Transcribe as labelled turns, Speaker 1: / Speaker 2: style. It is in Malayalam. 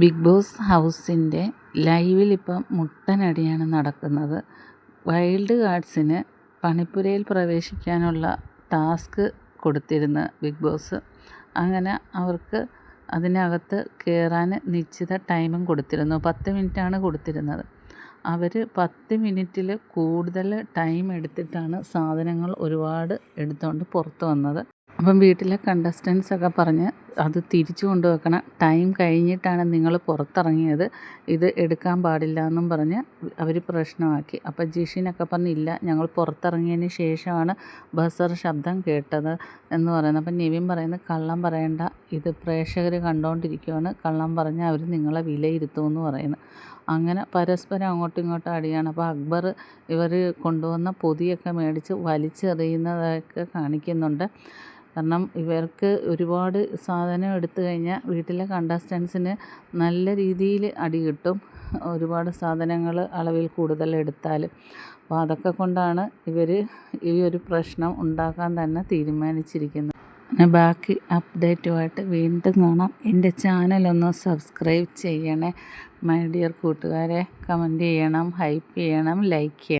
Speaker 1: ബിഗ് ബോസ് ഹൗസിൻ്റെ ലൈവിലിപ്പം മുട്ടനടിയാണ് നടക്കുന്നത്. വൈൽഡ് കാർഡ്സിന് പണിപ്പുരയിൽ പ്രവേശിക്കാനുള്ള ടാസ്ക് കൊടുത്തിരുന്നു ബിഗ് ബോസ്. അങ്ങനെ അവർക്ക് അതിനകത്ത് കയറാൻ നിശ്ചിത ടൈമും കൊടുത്തിരുന്നു. 10 മിനിറ്റാണ് കൊടുത്തിരുന്നത്. അവർ 10 മിനിറ്റിൽ കൂടുതൽ ടൈം എടുത്തിട്ടാണ് സാധനങ്ങൾ ഒരുപാട് എടുത്തുകൊണ്ട് പുറത്ത് വന്നത്. അപ്പം വീട്ടിലെ കണ്ടസ്റ്റൻസൊക്കെ പറഞ്ഞ് അത് തിരിച്ചു കൊണ്ടുവെക്കണം, ടൈം കഴിഞ്ഞിട്ടാണ് നിങ്ങൾ പുറത്തിറങ്ങിയത്, ഇത് എടുക്കാൻ പാടില്ല എന്നും പറഞ്ഞ് അവർ പ്രശ്നമാക്കി. അപ്പോൾ ജിഷിനൊക്കെ പറഞ്ഞില്ല, ഞങ്ങൾ പുറത്തിറങ്ങിയതിന് ശേഷമാണ് ബസർ ശബ്ദം കേട്ടത് എന്ന് പറയുന്നത്. അപ്പം നിവിൻ പറയുന്നത് കള്ളം പറയണ്ട, ഇത് പ്രേക്ഷകർ കണ്ടുകൊണ്ടിരിക്കുകയാണ്, കള്ളം പറഞ്ഞാൽ അവർ നിങ്ങളെ വിലയിരുത്തുമെന്ന് പറയുന്നു. അങ്ങനെ പരസ്പരം അങ്ങോട്ടും ഇങ്ങോട്ടും അടിയാണ്. അപ്പോൾ അക്ബർ ഇവർ കൊണ്ടുവന്ന പൊതിയൊക്കെ മേടിച്ച് വലിച്ചെറിയുന്നതൊക്കെ കാണിക്കുന്നുണ്ട്. കാരണം ഇവർക്ക് ഒരുപാട് സാധനം എടുത്തു കഴിഞ്ഞാൽ വീട്ടിലെ കണ്ടസ്റ്റൻസിന് നല്ല രീതിയിൽ അടി കിട്ടും, ഒരുപാട് സാധനങ്ങൾ അളവിൽ കൂടുതൽ എടുത്താൽ. അപ്പോൾ അതൊക്കെ കൊണ്ടാണ് ഇവർ ഈ ഒരു പ്രശ്നം ഉണ്ടാക്കാൻ തന്നെ തീരുമാനിച്ചിരിക്കുന്നത്. പിന്നെ ബാക്കി അപ്ഡേറ്റുമായിട്ട് വീണ്ടും കാണാം. എൻ്റെ ചാനലൊന്ന് സബ്സ്ക്രൈബ് ചെയ്യണേ മൈ ഡിയർ കൂട്ടുകാരെ. കമൻറ്റ് ചെയ്യണം, ഹൈപ്പ് ചെയ്യണം, ലൈക്ക് ചെയ്യണം.